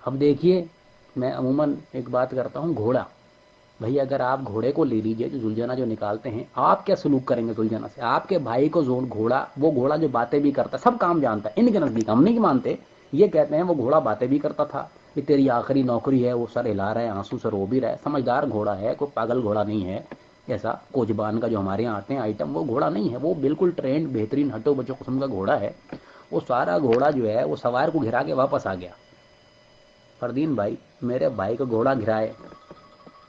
اب دیکھیے میں عموماً ایک بات کرتا ہوں، گھوڑا، بھائی اگر آپ گھوڑے کو لے لیجئے، جو زلجھنا جو نکالتے ہیں، آپ کیا سلوک کریں گے زلجھنا سے؟ آپ کے بھائی کو گھوڑا، وہ گھوڑا جو باتیں بھی کرتا ہے، سب کام جانتا ہے، ان کے نزدیک ہم نہیں مانتے، یہ کہتے ہیں وہ گھوڑا باتیں بھی کرتا تھا، یہ تیری آخری نوکری ہے، وہ سر ہلا رہا ہے، آنسو سے رو بھی رہا ہے، سمجھدار گھوڑا ہے، کوئی پاگل گھوڑا نہیں ہے، ایسا کوچبان کا جو ہمارے یہاں آتے ہیں آئٹم، وہ گھوڑا نہیں ہے، وہ بالکل ٹرینڈ بہترین ہٹو بچوں قسم کا گھوڑا ہے۔ وہ سارا گھوڑا جو ہے وہ سوار کو گھرا کے واپس آ گیا۔ فردین بھائی، میرے بھائی کو گھوڑا گھرائے،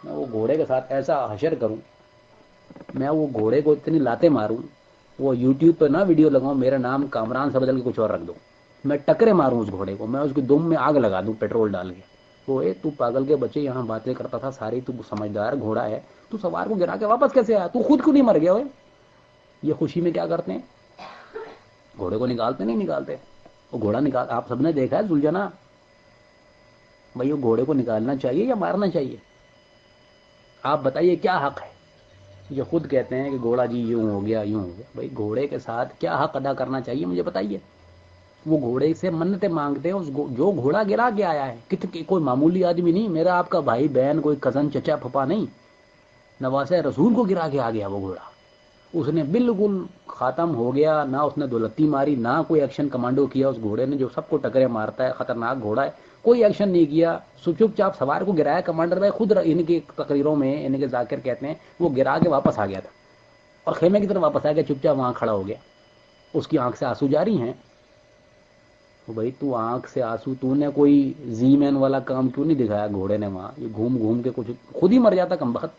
میں وہ گھوڑے کے ساتھ ایسا حشر کروں، میں وہ گھوڑے کو اتنی لاتے ماروں، وہ یوٹیوب پہ نہ ویڈیو لگاؤں، میرا نام کامران سے بدل کے کچھ اور رکھ دو، میں ٹکرے ماروں اس گھوڑے کو، میں اس کی دم میں آگ لگا دوں پیٹرول ڈال کے۔ وہ تو پاگل کے بچے یہاں باتیں کرتا تھا ساری، تو سمجھدار گھوڑا ہے، تو سوار کو گرا کے واپس کیسے آیا؟ تو خود کیوں نہیں مر گیا ہوئے؟ یہ خوشی میں کیا کرتے ہیں، گھوڑے کو نکالتے نہیں نکالتے، وہ گھوڑا نکال، آپ سب نے دیکھا ہے زلجھنا، بھائی وہ گھوڑے کو نکالنا چاہیے یا مارنا چاہیے؟ آپ بتائیے کیا حق ہے؟ یہ خود کہتے ہیں کہ گھوڑا جی یوں ہو گیا یوں ہو گیا، بھائی گھوڑے کے ساتھ کیا حق ادا کرنا چاہیے مجھے بتائیے؟ وہ گھوڑے سے منتیں مانگتے ہیں، جو گھوڑا گرا کے آیا ہے، کوئی معمولی آدمی نہیں، میرا آپ کا بھائی بہن، کوئی کزن چچا پھپا نہیں، نواسہ رسول کو گرا کے آ گیا وہ گھوڑا، اس نے بالکل ختم ہو گیا، نہ اس نے دولتی ماری، نہ کوئی ایکشن کمانڈو کیا اس گھوڑے نے، جو سب کو ٹکرے مارتا ہے، خطرناک گھوڑا ہے، کوئی ایکشن نہیں کیا، چپ چاپ سوار کو گرایا۔ کمانڈر بھائی خود ان کی تقریروں میں ان کے ذاکر کہتے ہیں وہ گرا کے واپس آ گیا تھا، اور خیمے کی طرف واپس آ گیا، چپ چاپ وہاں کھڑا ہو گیا، اس کی آنکھ سے آنسو جاری ہیں۔ تو بھائی تو آنکھ سے آنسو، تو نے کوئی زی مین والا کام کیوں نہیں دکھایا گھوڑے نے وہاں؟ یہ گھوم گھوم کے کچھ خود ہی مر جاتا کم بخت۔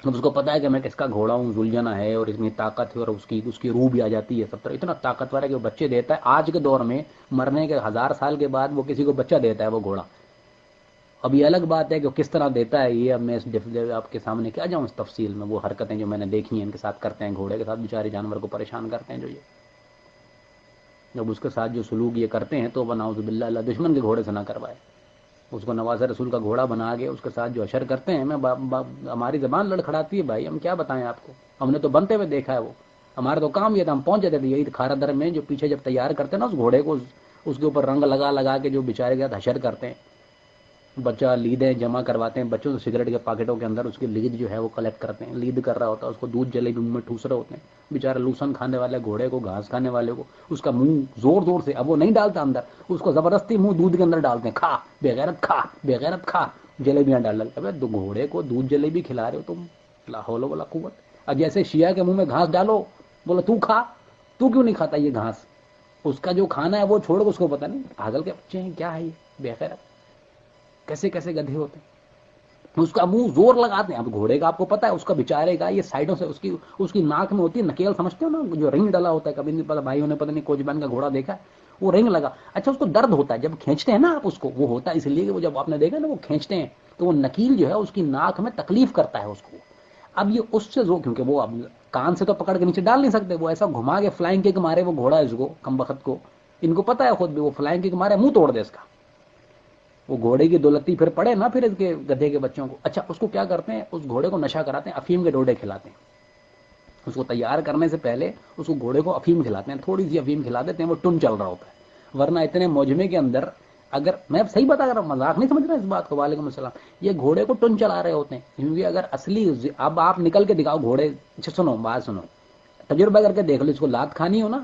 اب اس کو پتا ہے کہ میں کس کا گھوڑا ہوں، زلجھنا ہے، اور اتنی طاقت ہے، اور اس کی روح بھی آ جاتی ہے سب طرح، اتنا طاقتور ہے کہ وہ بچے دیتا ہے آج کے دور میں، مرنے کے 1000 سال کے بعد وہ کسی کو بچہ دیتا ہے وہ گھوڑا۔ اب یہ الگ بات ہے کہ کس طرح دیتا ہے، یہ اب میں آپ کے سامنے کیا جاؤں اس تفصیل میں، وہ حرکتیں جو میں نے دیکھی ہیں ان کے ساتھ کرتے ہیں، گھوڑے کے ساتھ بیچارے جانور کو پریشان کرتے ہیں جو یہ، جب اس کے ساتھ جو سلوک یہ کرتے ہیں تو بناؤ باللہ، اللہ دشمن کے گھوڑے سے نہ کروائے، اس کو نواز رسول کا گھوڑا بنا کے اس کے ساتھ جو اشر کرتے ہیں، ہماری زبان لڑکھڑاتی ہے بھائی، ہم کیا بتائیں آپ کو، ہم نے تو بنتے ہوئے دیکھا ہے وہ، ہمارا تو کام یہ تھا، ہم پہنچ جاتے تھے یہی کھارا در میں، جو پیچھے جب تیار کرتے ہیں نا اس گھوڑے کو، اس کے اوپر رنگ لگا لگا کے جو بیچارے کے ساتھ حشر کرتے ہیں، بچہ لیدیں جمع کرواتے ہیں بچوں سے، سگریٹ کے پاکٹوں کے اندر اس کی لید جو ہے وہ کلیکٹ کرتے ہیں، لید کر رہا ہوتا ہے، اس کو دودھ جلیبی منہ میں ٹھوس رہے ہوتے ہیں بیچارے، لوسن کھانے والے گھوڑے کو، گھاس کھانے والے کو، اس کا منہ زور زور سے، اب وہ نہیں ڈالتا اندر، اس کو زبردستی منہ دودھ کے اندر ڈالتے ہیں، کھا بے غیرت، کھا بے غیرت، کھا جلیبیاں ڈال ڈال، ابے دو گھوڑے کو دودھ جلیبی کھلا رہے ہو تم، لا حول ولا قوت۔ اب جیسے شیعہ کے منہ میں گھاس ڈالو، بولو تو کھا، تو کیوں نہیں کھاتا یہ گھاس؟ اس کا جو کھانا ہے وہ چھوڑ، اس کو پتہ نہیں، پاگل کے بچے ہیں کیا ہے یہ، بے غیرت، کیسے کیسے گدھے ہوتے ہیں، اس کا منہ زور لگاتے ہیں۔ اب گھوڑے کا آپ کو پتا ہے، اس کا بیچارے کا یہ سائڈوں سے اس کی ناک میں ہوتی ہے نکیل، سمجھتے ہو نا، جو رنگ ڈلا ہوتا ہے، کبھی نہیں پتا بھائیوں نے پتہ نہیں کوچبان کا گھوڑا دیکھا ہے، وہ رنگ لگا، اچھا اس کو درد ہوتا ہے جب کھینچتے ہیں نا آپ اس کو، وہ ہوتا ہے اس لیے کہ وہ جب آپ نے دیکھا نا وہ کھینچتے ہیں تو وہ نکیل جو ہے اس کی ناک میں تکلیف کرتا ہے اس کو۔ اب یہ اس سے کیونکہ وہ اب کان سے تو پکڑ کے نیچے ڈال نہیں سکتے، وہ ایسا گھما کے فلائنگ کک مارے وہ گھوڑا اس کو، کم بخت کو، ان کو پتا ہے خود بھی، وہ فلائنگ کک مارے منہ توڑ دے اس کا، وہ گھوڑے کی دولتی پھر پڑے نا پھر اس کے گدھے کے بچوں کو۔ اچھا اس کو کیا کرتے ہیں، اس گھوڑے کو نشہ کراتے ہیں، افیم کے ڈوڈے کھلاتے ہیں، اس کو تیار کرنے سے پہلے اس کو گھوڑے کو افیم کھلاتے ہیں، تھوڑی سی افیم کھلا دیتے ہیں، وہ ٹن چل رہا ہوتا ہے، ورنہ اتنے موجمے کے اندر، اگر میں صحیح بتا رہا ہوں، مذاق نہیں سمجھ رہا اس بات کو، وعلیکم السلام، یہ گھوڑے کو ٹن چلا رہے ہوتے ہیں، کیونکہ اگر اصلی، اب آپ نکل کے دکھاؤ گھوڑے، اچھا سنو بات سنو، تجربہ کر کے دیکھ لو، اس کو لات کھانی ہو نا،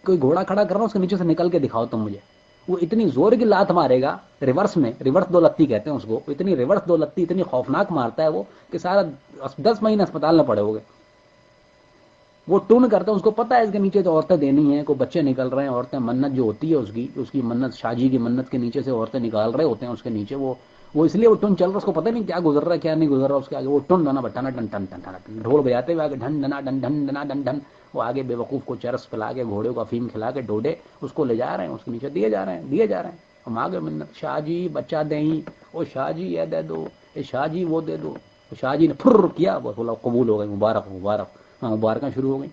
کوئی گھوڑا کھڑا کر رہا ہو اس کے نیچے سے نکل کے دکھاؤ تم مجھے، وہ اتنی زور کی لات مارے گا ریورس میں، ریورس دولتی کہتے ہیں اس کو، اتنی ریورس دولتی اتنی خوفناک مارتا ہے وہ کہ سارا 10 مہینے اسپتال میں پڑے ہو گئے۔ وہ ٹون کرتا ہے، اس کو پتا ہے اس کے نیچے تو عورتیں دینی ہیں، کوئی بچے نکل رہے ہیں، عورتیں منت جو ہوتی ہے اس کی منت، شاہ جی کی منت کے نیچے سے عورتیں نکال رہے ہوتے ہیں اس کے نیچے، وہ اس لیے وہ ٹن چل رہا، اس کو پتہ نہیں کیا گزر رہا ہے کیا نہیں گزر رہا، اس کے آگے وہ ton ڈنا بٹانا ton ton ton ton, ڈھول بجاتے ہوئے آگے ڈھن ڈنا ڈن ڈھن ڈنا ڈن ڈھن، وہ آگے بے وقوف کو چرس پلا کے، گھوڑے کو افیم کھلا کے ڈوڈے اس کو لے جا رہے ہیں، اس کے نیچے دیے جا رہے ہیں، دیے جا رہے ہیں، ہم آگے منت، شاہ جی بچہ دیں، وہ شاہ جی یہ دے دو، یہ شاہ جی وہ دے دو، شاہ جی نے پھر کیا، وہ بولا قبول ہو گئی، مبارک مبارک، مبارکاں شروع ہو گئی،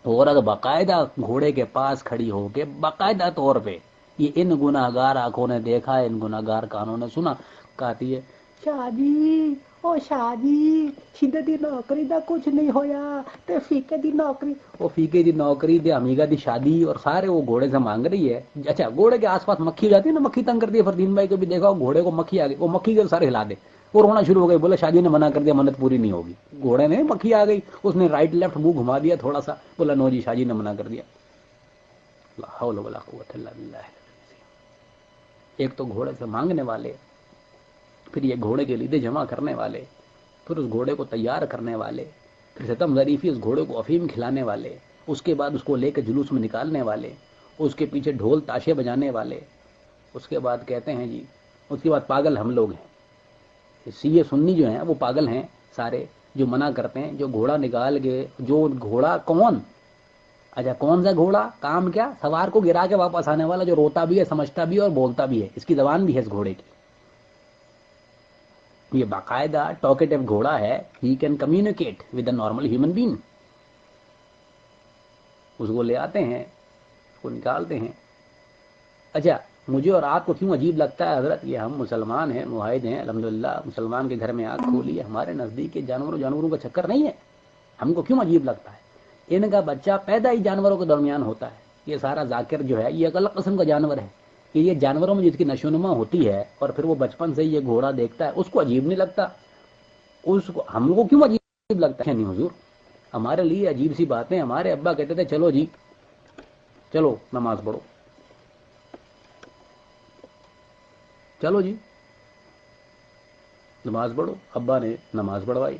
عورت باقاعدہ گھوڑے کے پاس کھڑی ہو کے باقاعدہ طور پہ، یہ ان گناہگار آنکھوں نے دیکھا، ان گناہگار کانوں نے سنا، کہتی ہے شاہ جی او شاہ جی سیدھے دی نوکری دا کچھ نہیں ہویا تے فیقے دی نوکری، وہ فیقے دی نوکری دے امیگا دی شادی، اور سارے وہ گھوڑے سے مانگ رہی ہے. اچھا گھوڑے کے آس پاس مکھی ہو جاتی ہے نا، مکھی تنگ کرتی ہے. فردین بھائی کو بھی دیکھا گھوڑے کو مکھی آ گئی، وہ مکھی کے سارے ہلا دے، وہ رونا شروع ہو گئی. بولا شادی نے منع کر دیا، منت پوری نہیں ہوگی. گھوڑے نے مکھی آ گئی، اس نے رائٹ لیفٹ منہ گھما دیا تھوڑا سا، بولا نو جی شادی نے منع کر دیا. لا حول ولا قوت الا باللہ. ایک تو گھوڑے سے مانگنے والے، پھر یہ گھوڑے کے لیدے جمع کرنے والے، پھر اس گھوڑے کو تیار کرنے والے، پھر ستم ظریفی اس گھوڑے کو افیم کھلانے والے، اس کے بعد اس کو لے کے جلوس میں نکالنے والے، اس کے پیچھے ڈھول تاشے بجانے والے. اس کے بعد کہتے ہیں جی، اس کے بعد پاگل ہم لوگ ہیں، شیعہ سنی جو ہیں وہ پاگل ہیں سارے، جو منع کرتے ہیں. جو گھوڑا نکال کے، جو گھوڑا کون، اچھا کون سا گھوڑا، کام کیا، سوار کو گرا کے واپس آنے والا، جو روتا بھی ہے، سمجھتا بھی ہے اور بولتا بھی ہے، اس کی زبان بھی ہے اس گھوڑے کی. یہ باقاعدہ ٹاکیٹو گھوڑا ہے. He can communicate with a normal human being. اس کو لے آتے ہیں، اس کو نکالتے ہیں. اچھا مجھے اور آپ کو کیوں عجیب لگتا ہے حضرت، یہ ہم مسلمان ہیں، معاہد ہیں الحمدللہ، مسلمان کے گھر میں آنکھ کھولی ہے، ہمارے نزدیک کے جانوروں کا چکر نہیں ہے. ہم کو کیوں عجیب لگتا ہے؟ ان کا بچہ پیدا ہی جانوروں کے درمیان ہوتا ہے. یہ سارا ذاکر جو ہے یہ ایک الگ قسم کا جانور ہے، کہ یہ جانوروں میں جس کی نشو و نما ہوتی ہے، اور پھر وہ بچپن سے یہ گھوڑا دیکھتا ہے، اس کو عجیب نہیں لگتا. اس کو ہم لوگوں کو کیوں عجیب لگتا ہے؟ نہیں حضور، ہمارے لیے عجیب سی باتیں. ہمارے ابا کہتے تھے چلو جی چلو نماز پڑھو، چلو جی نماز پڑھو. ابا نے نماز پڑھوائی،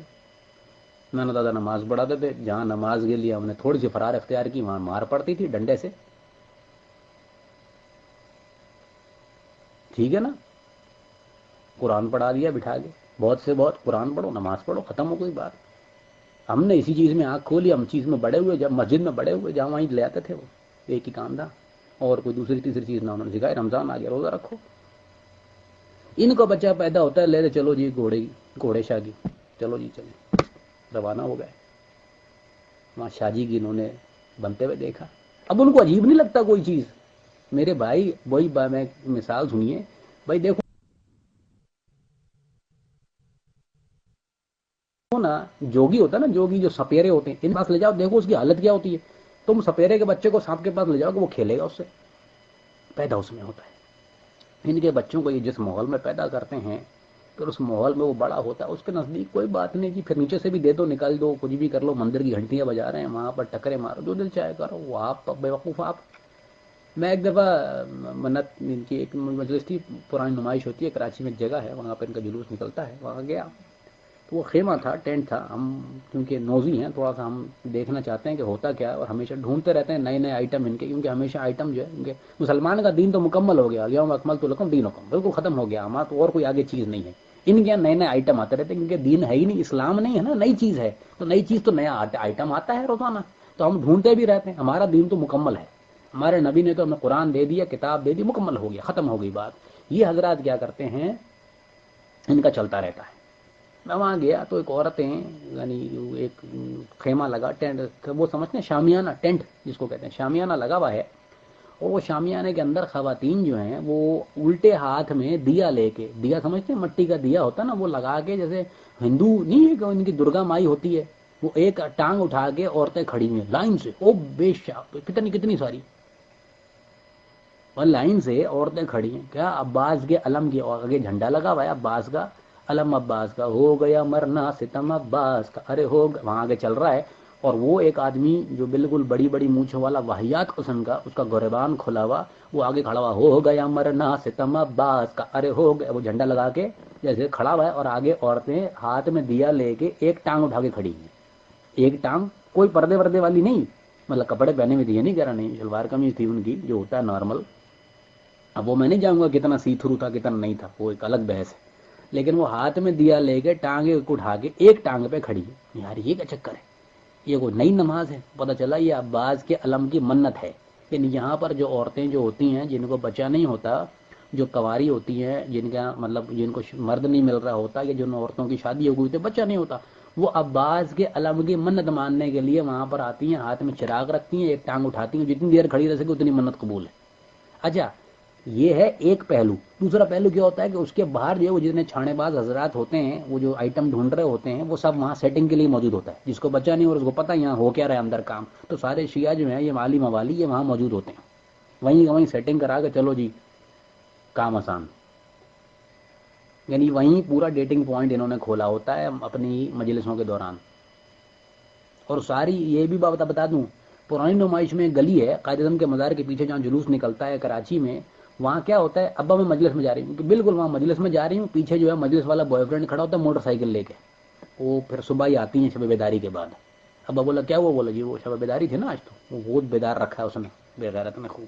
نانا دادا نماز پڑھاتے تھے. جہاں نماز کے لیے ہم نے تھوڑی سی فرار اختیار کی، وہاں مار پڑتی تھی ڈنڈے سے. ٹھیک ہے نا، قرآن پڑھا دیا بٹھا کے، بہت سے بہت قرآن پڑھو، نماز پڑھو، ختم ہو گئی بات. ہم نے اسی چیز میں آنکھ کھولی، ہم چیز میں بڑے ہوئے، جب مسجد میں بڑے ہوئے، جہاں وہیں لے آتے تھے وہ ایک ہی کام تھا، اور کوئی دوسری تیسری چیز نہ انہوں نے سکھائی. رمضان آ گیا روزہ رکھو. ان کو بچہ پیدا ہوتا ہے، لے لے چلو جی گھوڑے شاہ کی، چلو جی چلیں، روانہ ہو گئے. وہاں شاہ جی کی انہوں نے بنتے ہوئے دیکھا. اب ان کو عجیب نہیں لگتا کوئی چیز. میرے بھائی وہی میں مثال سنیے بھائی، دیکھو نا، جوگی ہوتا ہے نا، جوگی جو سپیرے ہوتے ہیں، ان پاس لے جاؤ، دیکھو اس کی حالت کیا ہوتی ہے. تم سپیرے کے بچے کو سانپ کے پاس لے جاؤ کہ وہ کھیلے گا اس سے، پیدا اس میں ہوتا ہے. ان کے بچوں کو یہ جس ماحول میں پیدا کرتے ہیں، پھر اس ماحول میں وہ بڑا ہوتا ہے. اس کے نزدیک کوئی بات نہیں کہ پھر نیچے سے بھی دے دو، نکال دو، کچھ بھی کر لو، مندر کی گھنٹیاں بجا رہے ہیں، وہاں پر ٹکرے مارو، جو دل چاہے کرو. وہ آپ بیوقوف آپ. میں ایک دفعہ منت ان کی ایک مجلس تھی، پرانی نمائش ہوتی ہے کراچی میں، ایک جگہ ہے وہاں پہ ان کا جلوس نکلتا ہے، وہاں گیا. تو وہ خیمہ تھا، ٹینٹ تھا. ہم کیونکہ نوزی ہیں تھوڑا سا، ہم دیکھنا چاہتے ہیں کہ ہوتا کیا ہے، اور ہمیشہ ڈھونڈتے رہتے ہیں نئے نئے آئٹم ان کے، کیونکہ ہمیشہ آئٹم جو ہے ان کے، مسلمان کا دین تو مکمل ہو گیا، الیوم اکملت لکم دینکم، بالکل ختم ہو گیا ہمارا تو، اور کوئی آگے چیز نہیں ہے. ان کے نئے نئے آئٹم آتے رہتے ہیں، کیونکہ دین ہے ہی نہیں، اسلام نہیں ہے نا، نئی چیز ہے. تو نئی چیز تو نیا آئٹم آتا ہے روزانہ، تو ہم ڈھونڈتے بھی رہتے ہیں. ہمارا دین تو مکمل ہے، ہمارے نبی نے تو ہمیں قرآن دے دیا، کتاب دے دی، مکمل ہو گیا، ختم ہو گئی بات. یہ حضرات کیا کرتے ہیں، ان کا چلتا رہتا ہے. میں وہاں گیا تو ایک عورتیں، یعنی ایک خیمہ لگا، ٹینٹ وہ سمجھتے ہیں شامیانہ، ٹینٹ جس کو کہتے ہیں، شامیانہ لگا ہوا ہے. اور وہ شامیانے کے اندر خواتین جو ہیں وہ الٹے ہاتھ میں دیا لے کے، دیا سمجھتے ہیں مٹی کا دیا ہوتا ہے نا، وہ لگا کے، جیسے ہندو نہیں ہے کہ ان کی درگا مائی ہوتی ہے، وہ ایک ٹانگ اٹھا کے عورتیں کھڑی ہوئی ہیں لائن سے، او بے شک کتنی ساری، اور لائن سے عورتیں کھڑی ہیں. کیا عباس کے علم کے آگے جھنڈا لگا ہوا ہے، عباس کا علم، عباس کا ہو گیا مرنا ستم عباس کا، ارے ہو وہاں آگے چل رہا ہے. اور وہ ایک آدمی جو بالکل بڑی بڑی مونچھوں والا واہیات قسم کا، اس کا گریبان کھلا ہوا، وہ آگے کھڑا ہوا، ہو گیا مرنا ستم عباس کا، ارے ہو گیا، وہ جھنڈا لگا کے جیسے کھڑا ہوا ہے. اور آگے عورتیں ہاتھ میں دیا لے کے ایک ٹانگ اٹھا کے کھڑی ہیں، ایک ٹانگ، کوئی پردے وردے والی نہیں، مطلب کپڑے پہنے ہوئے تھے، یہ نہیں کہہ رہا، نہیں، شلوار قمیض تھی ان کی جو ہوتا ہے نارمل. اب وہ میں نہیں جاؤں گا کتنا سی تھرو تھا کتنا نہیں تھا، وہ ایک الگ بحث ہے. لیکن وہ ہاتھ میں دیا لے کے ٹانگیں اٹھا کے ایک ٹانگ پہ کھڑی ہے. یار یہ کیا چکر ہے، یہ کوئی نئی نماز ہے؟ پتہ چلا یہ عباس کے علم کی منت ہے. یعنی یہاں پر جو عورتیں جو ہوتی ہیں، جن کو بچہ نہیں ہوتا، جو کواری ہوتی ہیں، جن کا مطلب جن کو مرد نہیں مل رہا ہوتا، یا جن عورتوں کی شادی ہو گئی تو بچہ نہیں ہوتا، وہ عباس کے علم کی منت ماننے کے لیے وہاں پر آتی ہیں، ہاتھ میں چراغ رکھتی ہیں، ایک ٹانگ اٹھاتی ہیں، جتنی دیر کھڑی رہ سکے اتنی منت قبول ہے. اچھا یہ ہے ایک پہلو. دوسرا پہلو کیا ہوتا ہے کہ اس کے باہر جو ہے وہ جتنے چھانے باز حضرات ہوتے ہیں وہ جو آئٹم ڈھونڈ رہے ہوتے ہیں وہ سب وہاں سیٹنگ کے لیے موجود ہوتا ہے. جس کو بچا نہیں اور اس کو پتہ یہاں ہو کیا رہا ہے اندر کام, تو سارے شیعہ جو ہیں یہ مالی موالی یہ وہاں موجود ہوتے ہیں, وہیں سیٹنگ کرا کے چلو جی کام آسان. یعنی وہیں پورا ڈیٹنگ پوائنٹ انہوں نے کھولا ہوتا ہے اپنی مجلسوں کے دوران. اور ساری یہ بھی بات بتا دوں, پرانی نمائش میں گلی ہے قائد اعظم کے مزار کے پیچھے جہاں جلوس نکلتا ہے کراچی میں, وہاں کیا ہوتا ہے, ابا میں مجلس میں جا رہی ہوں, کہ بالکل وہاں مجلس میں جا رہی ہوں, پیچھے جو ہے مجلس والا بوائے فرینڈ کھڑا ہوتا ہے موٹر سائیکل لے کے, وہ پھر صبح ہی آتی ہیں شب بیداری کے بعد. ابا بولا کیا ہوا, بولا جی وہ شب بیداری تھی نا آج, تو وہ بہت بیدار رکھا ہے اس نے بے غیرت میں خوب.